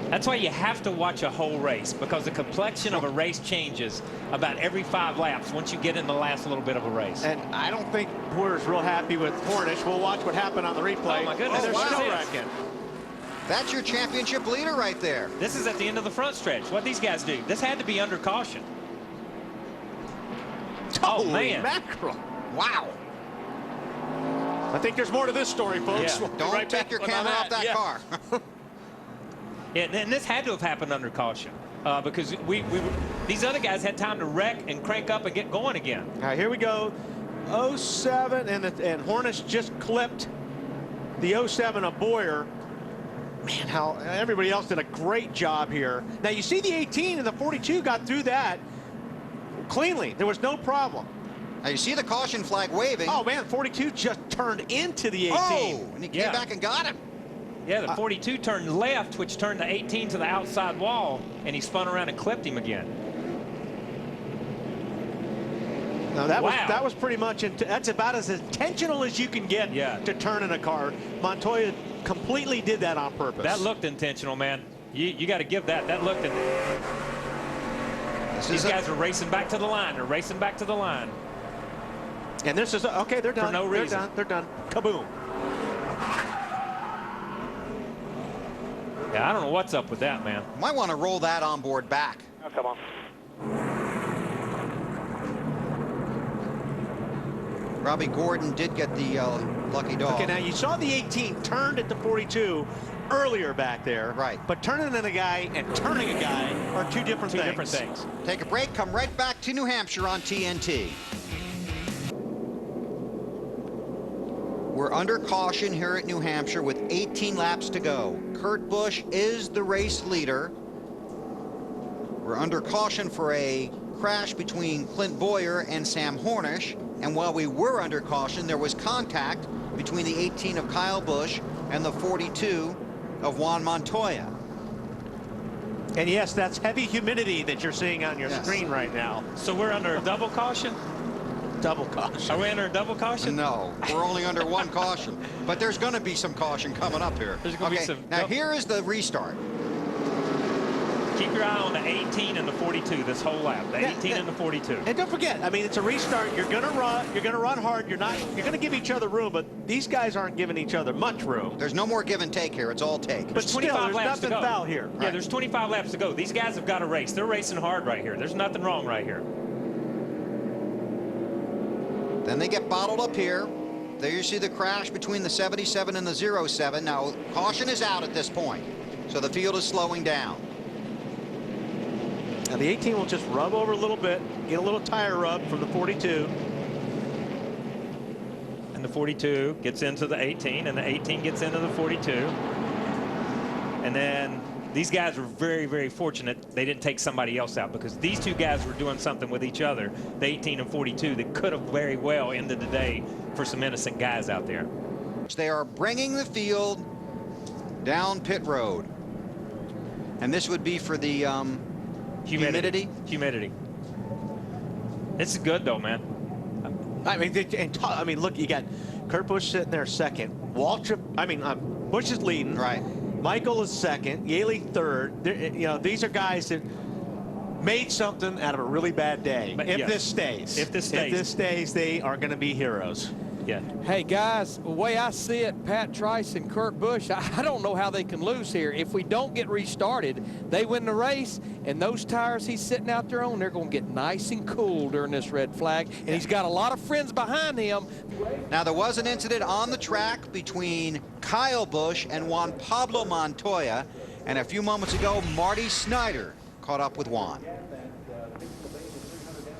That's why you have to watch a whole race, because the complexion of a race changes about every 5 laps once you get in the last little bit of a race. And I don't think Boyer's real happy with Hornish. We'll watch what happened on the replay. Oh, my goodness. And they're Wow. still wrecking. That's your championship leader right there. This is at the end of the front stretch. What these guys do, this had to be under caution. Oh, man. Mackerel. Wow. I think there's more to this story, folks. Yeah. We'll be Don't right take back your on camera off that Yeah. car. Yeah, and this had to have happened under caution, because these other guys had time to wreck and crank up and get going again. All right, here we go. 07, and Hornish just clipped the 07 of Boyer. Man, how everybody else did a great job here. Now, you see the 18 and the 42 got through that cleanly. There was no problem. Now you see the caution flag waving. Oh, man, 42 just turned into the 18. Oh, and he came back and got him. Yeah, the 42 turned left, which turned the 18 to the outside wall, and he spun around and clipped him again. Now that was pretty much, that's about as intentional as you can get to turn in a car. Montoya completely did that on purpose. That looked intentional, man. You got to give that. That looked intentional. These guys are racing back to the line. They're racing back to the line. And this is, okay, they're done. For no reason. They're done. Kaboom. Yeah, I don't know what's up with that, man. Might want to roll that onboard back. Oh, come on. Robbie Gordon did get the lucky dog. Okay, now you saw the 18 turned at the 42 earlier back there. Right. But turning in a guy and turning a guy are two different things. Take a break, come right back to New Hampshire on TNT. We're under caution here at New Hampshire with 18 laps to go. Kurt Busch is the race leader. We're under caution for a crash between Clint Bowyer and Sam Hornish. And while we were under caution, there was contact between the 18 of Kyle Busch and the 42 of Juan Montoya. And yes, that's heavy humidity that you're seeing on your screen right now. So we're under a double caution? Double caution. Are we under a double caution? No, we're only under one caution. But there's going to be some caution coming up here. There's going to be some. Now here is the restart. Keep your eye on the 18 and the 42 this whole lap. The 18 and the 42. And don't forget, I mean, it's a restart. You're going to run. You're going to run hard. You're going to give each other room, but these guys aren't giving each other much room. There's no more give and take here. It's all take. But still, there's nothing foul here. Yeah, there's 25 laps to go. These guys have got to race. They're racing hard right here. There's nothing wrong right here. Then they get bottled up here. There you see the crash between the 77 and the 07. Now, caution is out at this point, so the field is slowing down. Now, the 18 will just rub over a little bit, get a little tire rub from the 42. And the 42 gets into the 18, and the 18 gets into the 42. And then these guys were very, very fortunate they didn't take somebody else out, because these two guys were doing something with each other, the 18 and 42, that could have very well ended the day for some innocent guys out there. They are bringing the field down pit road. And this would be for the humidity. It's good, though, man. I mean, look, you got Kurt Busch sitting there second. Busch is leading. Right. Michael is second. Yaley third. You know, these are guys that made something out of a really bad day. But if this stays, they are going to be heroes. Yeah. Hey, guys, the way I see it, Pat Trice and Kurt Busch, I don't know how they can lose here. If we don't get restarted, they win the race, and those tires he's sitting out there on, they're going to get nice and cool during this red flag, and he's got a lot of friends behind him. Now, there was an incident on the track between Kyle Busch and Juan Pablo Montoya, and a few moments ago, Marty Snyder caught up with Juan.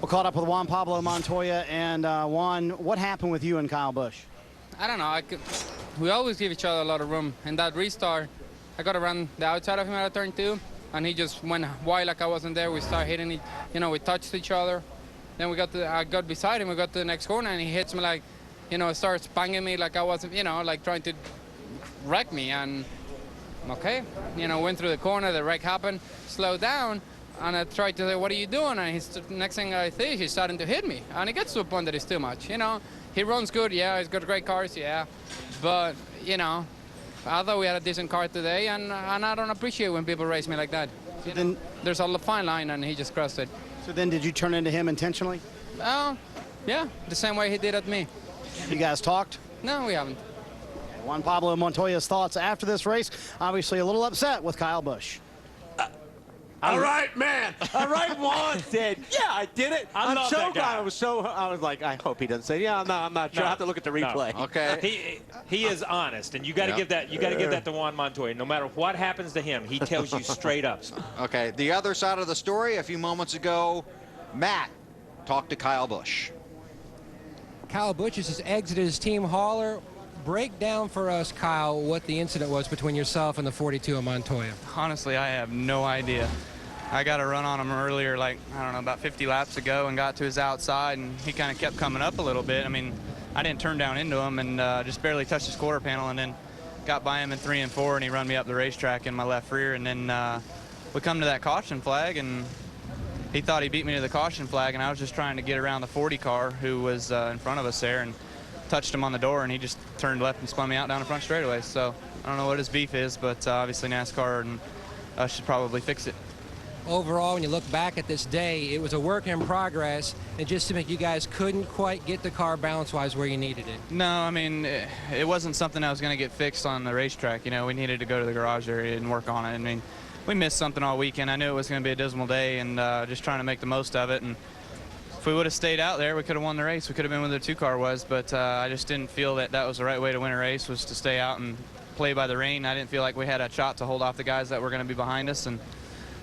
We're caught up with Juan Pablo Montoya. And Juan, what happened with you and Kyle Busch? I don't know. We always give each other a lot of room. And that restart, I got to run the outside of him at turn 2, and he just went wide like I wasn't there. We started hitting it. You know, we touched each other. Then I got beside him. We got to the next corner, and he hits me like, you know, starts banging me like I wasn't, you know, like trying to wreck me. And okay, you know, went through the corner. The wreck happened. Slowed down. And I tried to say, what are you doing? And next thing I see, he's starting to hit me. And it gets to a point that it's too much. You know, he runs good. Yeah, he's got great cars. Yeah. But, you know, I thought we had a decent car today, and I don't appreciate when people race me like that. So then, There's a fine line, and he just crossed it. so then did you turn into him intentionally? Yeah, the same way he did at me. You guys talked? No, we haven't. Juan Pablo Montoya's thoughts after this race. Obviously a little upset with Kyle Busch. All right, man. All right, Juan said, yeah, I did it. I I'm love so that guy. glad. I was like, I hope he doesn't say, yeah, no, I'm not sure. No, I have to look at the replay. no. Okay. He is honest, and you got to give that. You got to give that to Juan Montoya. No matter what happens to him, he tells you straight up. Okay, the other side of the story, a few moments ago, Matt talked to Kyle Busch. Kyle Busch has just exited his team hauler. Break down for us, Kyle, what the incident was between yourself and the 42 of Montoya. Honestly, I have no idea. I got a run on him earlier, like, I don't know, about 50 laps ago, and got to his outside, and he kind of kept coming up a little bit. I mean, I didn't turn down into him and just barely touched his quarter panel, and then got by him in 3 and 4, and he run me up the racetrack in my left rear. And then we come to that caution flag, and he thought he beat me to the caution flag, and I was just trying to get around the 40 car who was in front of us there, and touched him on the door, and he just turned left and spun me out down the front straightaway. So I don't know what his beef is, but obviously NASCAR and us should probably fix it. Overall, when you look back at this day, it was a work in progress, and just to make you guys couldn't quite get the car balance-wise where you needed it. No, I mean, it wasn't something that was going to get fixed on the racetrack. You know, we needed to go to the garage area and work on it. I mean, we missed something all weekend. I knew it was going to be a dismal day, and just trying to make the most of it. And if we would have stayed out there, we could have won the race. We could have been where the 2 car was, but I just didn't feel that that was the right way to win a race, was to stay out and play by the rain. I didn't feel like we had a shot to hold off the guys that were going to be behind us, and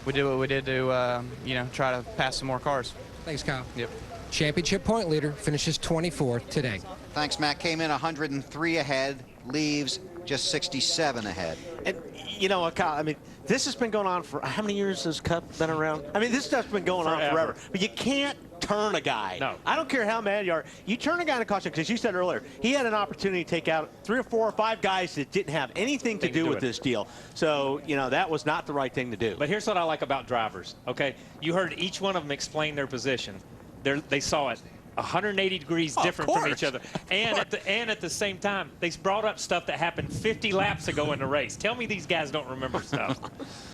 we did what we did to, you know, try to pass some more cars. Thanks, Kyle. Yep. Championship point leader finishes 24th today. Thanks, Matt. Came in 103 ahead, leaves just 67 ahead. And you know what, Kyle, I mean, this has been going on for, how many years has Cup been around? I mean, this stuff's been going on forever. But you can't turn a guy. No. I don't care how mad you are. You turn a guy in a caution, because you said earlier, he had an opportunity to take out 3 or 4 or 5 guys that didn't have anything to do with this deal. So, you know, that was not the right thing to do. But here's what I like about drivers, okay? You heard each one of them explain their position. They saw it 180 degrees different from each other. And at the same time, they brought up stuff that happened 50 laps ago in the race. Tell me these guys don't remember stuff.